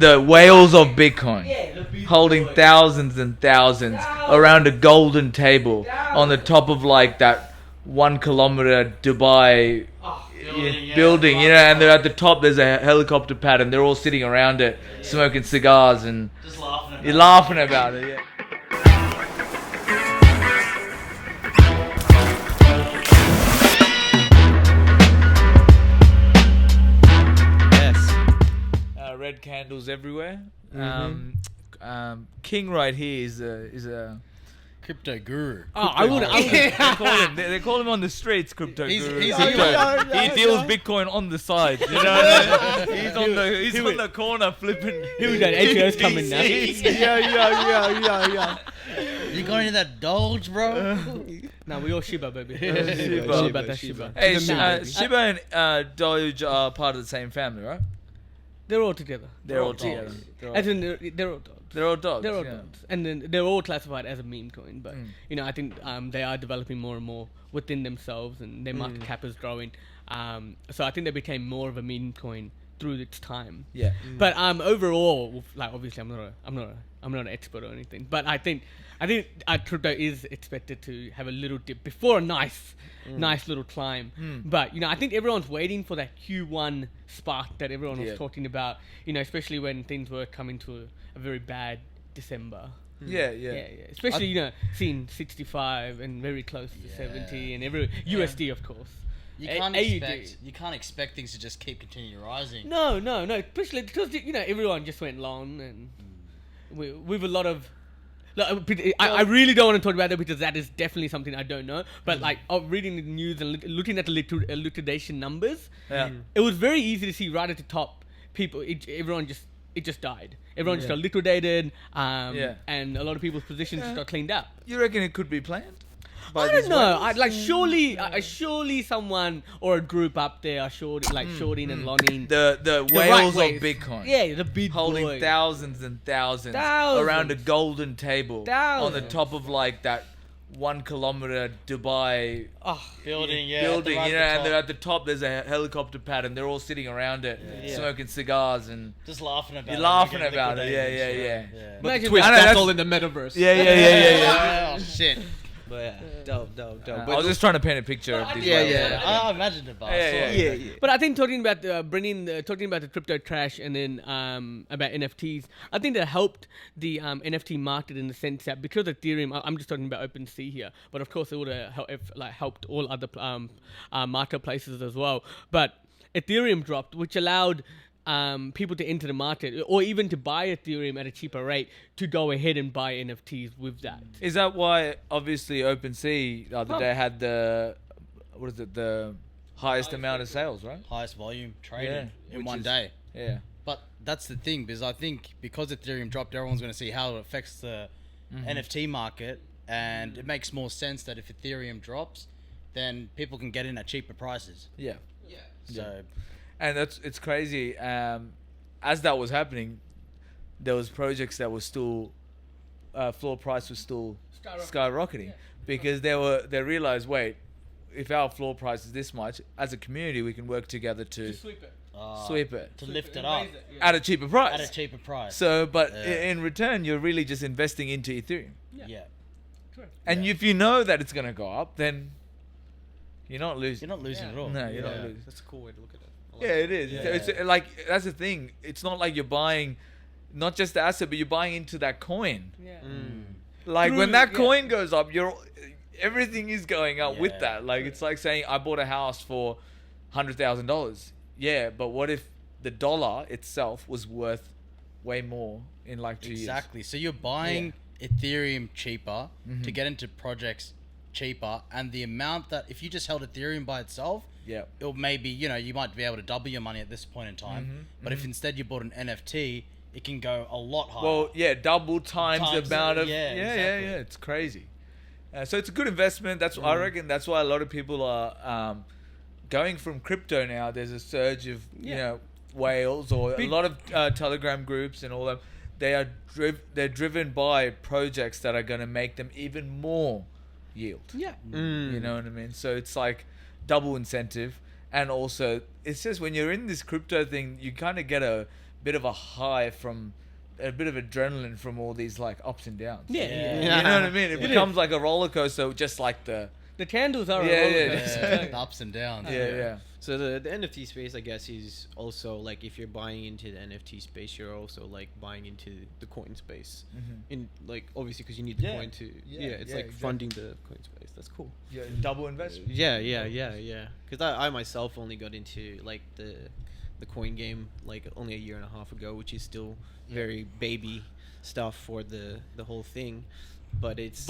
The whales of Bitcoin, holding thousands and thousands around a golden table on the top of like that 1 kilometer Dubai building, you know, and they're at the top. There's a helicopter pad, and they're all sitting around it, smoking cigars and Just laughing about you're laughing about it. Yeah. Red candles everywhere. King right here is a crypto guru. I would. they call him on the streets crypto guru. He's He deals Bitcoin on the side. You know what I mean? He's on the corner flipping. Who that APO's coming now? Yeah. You going into that Doge, bro? No, we all Shiba, baby. Shiba. All about that Shiba. Hey, Shiba and Doge are part of the same family, right? They're all together. They're all together. As in, they're all dogs. They're all dogs. They're all dogs, and then they're all classified as a meme coin. But you know, I think they are developing more and more within themselves, and their market cap is growing. So I think they became more of a meme coin through its time. Yeah. But overall, like obviously, I'm not an expert or anything. But I think crypto is expected to have a little dip before a nice little climb. But you know, I think everyone's waiting for that Q1 spark that everyone was talking about. You know, especially when things were coming to a very bad December. Yeah. Especially you know, seeing 65 and very close to 70 and every USD of course. You can't expect things to just keep continuing rising. No. Especially because you know everyone just went long and with a lot of. I really don't want to talk about that because that is definitely something I don't know. But like reading the news and looking at the liquidation numbers, it was very easy to see right at the top. Everyone just died. Everyone just got liquidated. And a lot of people's positions just got cleaned up. You reckon it could be planned? I don't know. Surely someone or a group up there are shorting and longing the whales of Bitcoin. Yeah, the big holding boys. thousands and thousands around a golden table on the top of like that 1 kilometer Dubai building. You know, and they're at the top. There's a helicopter pad, and they're all sitting around it, smoking cigars and just laughing about. You're laughing about it. Yeah. But that's all in the metaverse. Yeah. Oh shit. But dope. I was just trying to paint a picture of this. I imagined it, but yeah. But I think talking about the crypto crash and then about NFTs, I think that helped the NFT market in the sense that because of Ethereum, I'm just talking about Opensea here, but of course it would have helped all other marketplaces as well. But Ethereum dropped, which allowed people to enter the market or even to buy Ethereum at a cheaper rate to go ahead and buy NFTs with that. Is that why obviously OpenSea the other day had the highest amount of sales, right? Highest volume traded in one day. Yeah. But that's the thing, because I think because Ethereum dropped, everyone's going to see how it affects the NFT market, and it makes more sense that if Ethereum drops, then people can get in at cheaper prices. Yeah. So... And it's crazy. As that was happening, there was projects that were still floor price was still skyrocketing because they realized, wait, if our floor price is this much, as a community we can work together to sweep it, to lift it up at a cheaper price. So, but in return, you're really just investing into Ethereum. Yeah. And if you know that it's gonna go up, then you're not losing. You're not losing at all. No, you're not losing. That's a cool way to look at it. Yeah, it is. Yeah. It's like that's the thing. It's not like you're buying, not just the asset, but you're buying into that coin. Yeah. Like when that coin goes up, everything is going up with that. Like it's like saying I bought a house for $100,000. Yeah, but what if the dollar itself was worth way more in like 2 years? Exactly. So you're buying Ethereum cheaper to get into projects cheaper, and the amount that if you just held Ethereum by itself, it'll maybe, you might be able to double your money at this point in time. But if instead you bought an NFT, it can go a lot higher. Well, double times the amount of exactly. It's crazy. So it's a good investment. That's I reckon that's why a lot of people are going from crypto now. There's a surge of whales or a lot of Telegram groups and all that. They're driven by projects that are going to make them even more yield. Yeah. You know what I mean? So it's like double incentive, and also it's just when you're in this crypto thing, you kind of get a bit of a high from a bit of adrenaline from all these like ups and downs. Yeah. You know what I mean? It becomes like a roller coaster, just like the candles are Yeah, a roller yeah, coaster. The ups and downs. yeah. So the NFT space, I guess, is also like if you're buying into the NFT space, you're also like buying into the coin space. In like obviously because you need the Yeah. coin to it's Yeah, like exactly. funding the coin space. That's cool. Yeah, double investment. Yeah. Because I myself only got into like the coin game like only a year and a half ago, which is still very baby stuff for the whole thing, but it's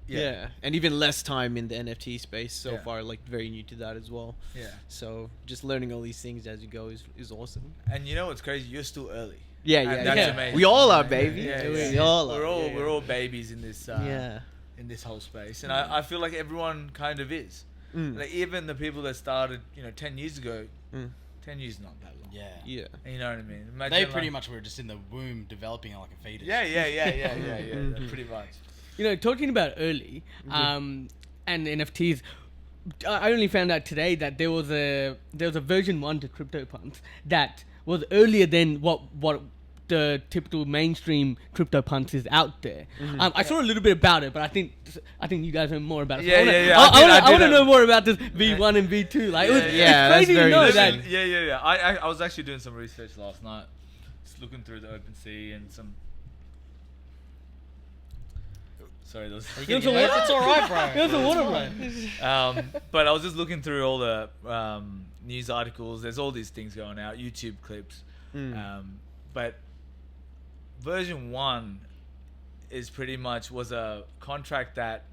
yeah, and even less time in the NFT space so far, like very new to that as well. Yeah. So just learning all these things as you go is awesome. And you know what's crazy? You're still early. Yeah, That's yeah. amazing. We all are, baby. Yeah, We all are. we're all babies in this in this whole space, and I feel like everyone kind of is. Like even the people that started 10 years ago, 10 years not that long. Yeah. You know what I mean? They Imagine, pretty like, much were just in the womb developing like a fetus. Yeah, pretty much. Talking about early and NFTs, I only found out today that there was a version 1 to Cryptopunks that was earlier than what the typical mainstream CryptoPunks is out there. I saw a little bit about it, but I think you guys know more about it. I want to know more about this V1 and V2. Like it's crazy to know that. Yeah. I was actually doing some research last night, just looking through the Opensea and some. Sorry, those. It's alright, bro. There's a water run. But I was just looking through all the news articles. There's all these things going out, YouTube clips. But version 1 is pretty much was a contract that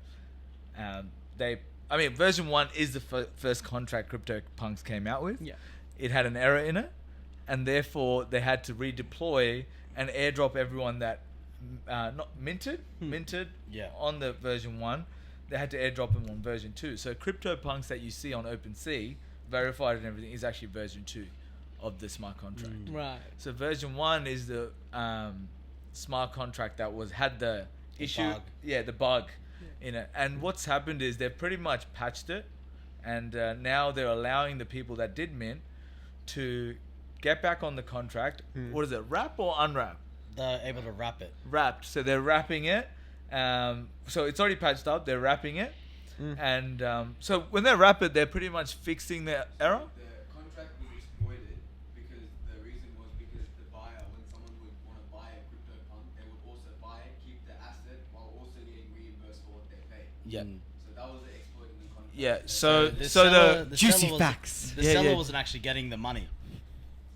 version 1 is the first contract CryptoPunks came out with. Yeah. It had an error in it, and therefore they had to redeploy and airdrop everyone that not minted on the version 1. They had to airdrop them on version 2. So CryptoPunks that you see on OpenSea, verified and everything, is actually version 2 of the smart contract. Right. So version 1 is the smart contract that had the issue, bug. the bug in it. And what's happened is they've pretty much patched it, and now they're allowing the people that did mint to get back on the contract. What is it, wrap or unwrap? They're able to wrap it. Wrapped. So they're wrapping it. So it's already patched up. They're wrapping it. And so when they wrap it, they're pretty much fixing the error. The contract was exploited because the reason was because the buyer, when someone would want to buy a CryptoPunk, they would also buy it, keep the asset, while also getting reimbursed for what they paid. Yeah. So that was the exploit in the contract. Yeah. So the juicy facts. The seller wasn't actually getting the money.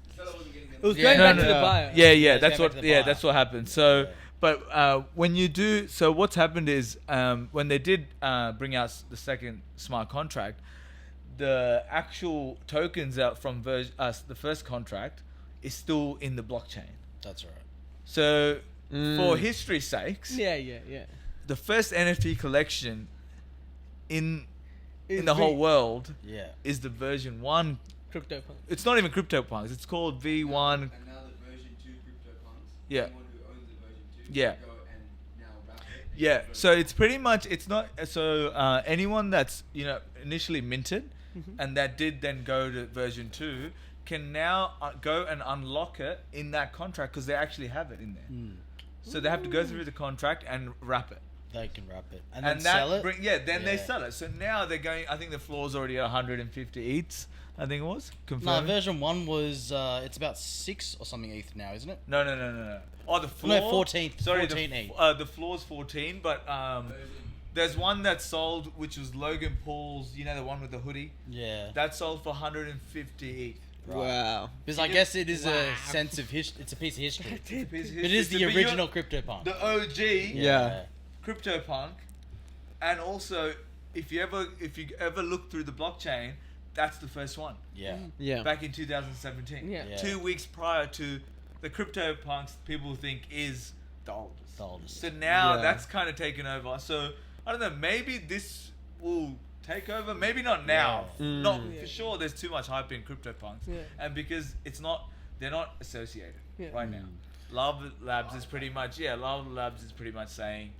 The seller wasn't getting It was the going back to the buyer. Yeah, It's going back to the buyer. that's what happened. So, but when you do, so what's happened is when they did bring out the second smart contract, the actual tokens out from the first contract is still in the blockchain. That's right. So for history's sakes, Yeah. the first NFT collection in the whole world is the version 1. CryptoPunk. It's not even CryptoPunks. It's called V1. And now the version 2 CryptoPunks. Yeah. Anyone who owns the version 2 Yeah. can go and now wrap it. Yeah, so it's pretty much, it's not, so anyone that's, initially minted and that did then go to version 2 can now go and unlock it in that contract because they actually have it in there. So they have to go through the contract and wrap it. They can wrap it. And And then that sell it? they sell it. So now they're going, I think the floor's already at 150 ETH, I think it was. No, Confirmed. version 1 was, it's about 6 or something ETH now, isn't it? No. Oh, the floor? No, 14. Sorry, 14 the floor's 14, but there's one that sold, which was Logan Paul's, the one with the hoodie. Yeah. That sold for 150 ETH. Right. Wow. Because I guess it is a sense of history. It's a piece of history. It is the But original CryptoPunk. the OG Yeah. CryptoPunk, and also if you ever look through the blockchain, that's the first one. Yeah. Back in 2017. Yeah. 2 weeks prior to the CryptoPunks, people think is the oldest. The oldest. So now that's kind of taken over. So I don't know. Maybe this will take over. Maybe not now. Not for sure. There's too much hype in CryptoPunks, and because they're not associated right now. Love Labs is pretty much saying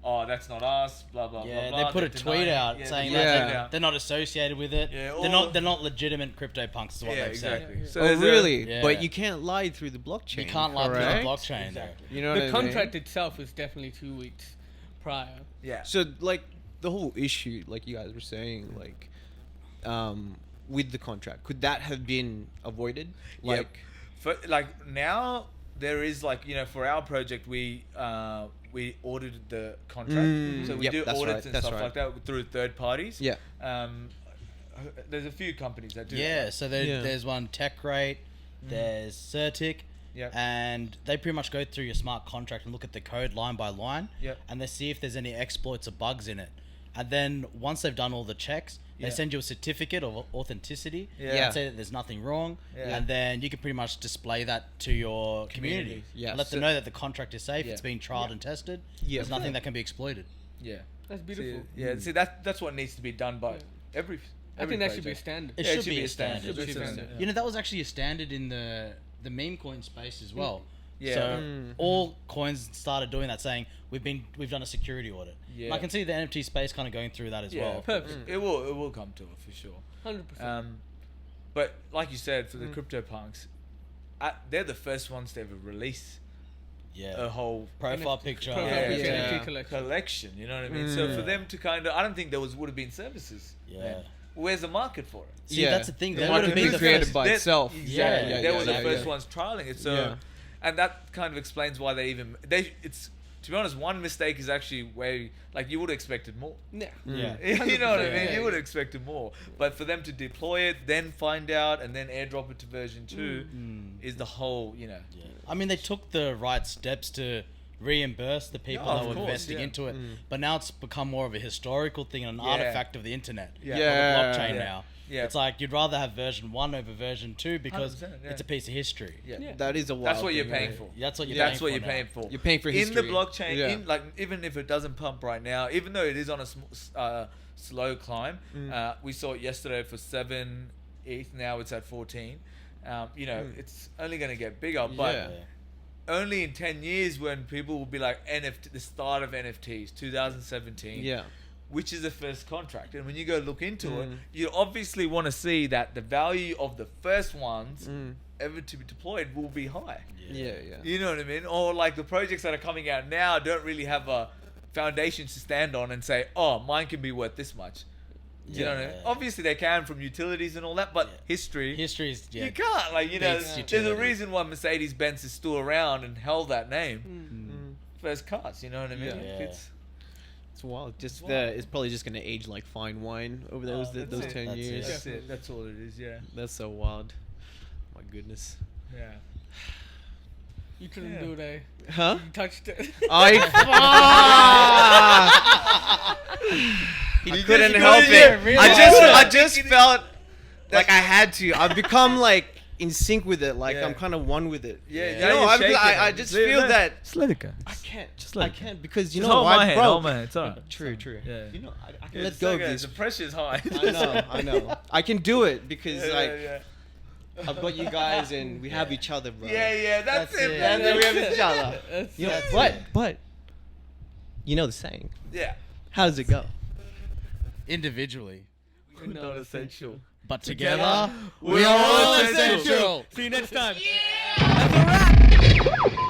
oh, that's not us, blah blah Yeah, blah. they put a tweet out saying that they're not associated with it. Yeah, they're not legitimate CryptoPunks, is what they've exactly. said. So Oh, there's really? Yeah. But you can't lie through the blockchain. You can't lie through the correct? blockchain. Exactly. You know The what I contract mean? itself is definitely 2 weeks prior. yeah. So like the whole issue, like you guys were saying, like with the contract, could that have been avoided? Like, like now there is like for our project we audited the contract, so we do that's audits right, and that's stuff right. like that through third parties. Yeah. There's a few companies that do. Yeah, that. so there's one TechRate, there's Certic, Yep. and they pretty much go through your smart contract and look at the code line by line, Yep. and they see if there's any exploits or bugs in it. And then once they've done all the checks, they Yeah. send you a certificate of authenticity Yeah. and say that there's nothing wrong, Yeah. and then you can pretty much display that to your community. Yeah, And let them so- know that the contract is safe, Yeah. it's been trialed and tested, Yeah. there's nothing that can be exploited. Yeah. That's beautiful. See that's what needs to be done by every. I think that should be a standard. It Yeah, should be a standard. It should be a standard. You know, that was actually a standard in the meme coin space as well. Yeah. So all coins started doing that, saying we've done a security audit. Yeah. And I can see the NFT space kind of going through that as well. Perfect. It will come to it for sure. 100%. But like you said, for the CryptoPunks, they're the first ones to ever release Yeah. a whole Profile NFT picture. profile picture Yeah. NFT collection. You know what I mean? So for them to kind of, I don't think there would have been services. Yeah. then. Where's the market for it? See, Yeah. that's the thing. The They market would have been being the created first. by They- itself. Exactly. Yeah, They were the yeah, first yeah. ones trialing it. So, Yeah. and that kind of explains why it's. To be honest, one mistake is actually way like you would have expected more. Yeah. Yeah. You know what I mean? Yeah. You would have expected more. But for them to deploy it, then find out, and then airdrop it to version 2 is the whole, Yeah. I mean, they took the right steps to reimburse the people Yeah, that of were course, investing yeah. into it, but now it's become more of a historical thing and an Yeah. artifact of the internet, Yeah. of Yeah. the blockchain Yeah. now. Yeah. It's like you'd rather have version 1 over version 2 because 100%, yeah. it's a piece of history. Yeah. That is a wild That's what you're thing, paying right? for. That's what you're That's paying what for you're now. paying for. You're paying for in history. the blockchain. Yeah. Like even if it doesn't pump right now, even though it is on a slow climb, we saw it yesterday for 7 ETH. Now it's at 14. It's only going to get bigger, but. Yeah. Only in 10 years when people will be like the start of NFTs, 2017. Yeah. Which is the first contract. And when you go look into it, you obviously want to see that the value of the first ones ever to be deployed will be high. Yeah. You know what I mean? Or like the projects that are coming out now don't really have a foundation to stand on and say, oh, mine can be worth this much. You know what I mean? Yeah. Obviously they can from utilities and all that, but History is you can't. Like, there's a utility. reason why Mercedes-Benz is still around and held that name. First cars, you know what I mean? Yeah. Yeah. It's wild. Just wild. it's probably just gonna age like fine wine over those that's those it. 10 That's it. years. That's it. That's all it is, yeah. That's so wild. My goodness. Yeah. You couldn't Yeah. do it, eh? Huh? You touched it. I couldn't help it. I just felt like I had to. I've become like in sync with it. Like Yeah. I'm kind of one with it. Yeah, You now know, you're because I shaking. just feel that Just let it go. I can't. Just let I it go. can't because you Just know hold why, my hand, bro? hold my hand. It's all right. True. Yeah. You know, I can Yeah, let it's go okay. of this. The pressure's high. I know. I can do it because Yeah. I've got you guys and we have each other, bro. Yeah, that's That's it, it. man. And then we have each other. That's You know, it. but you know the saying. Yeah. How does it go? Individually, We're not essential. but together, we're all essential. See you next time. That's a wrap.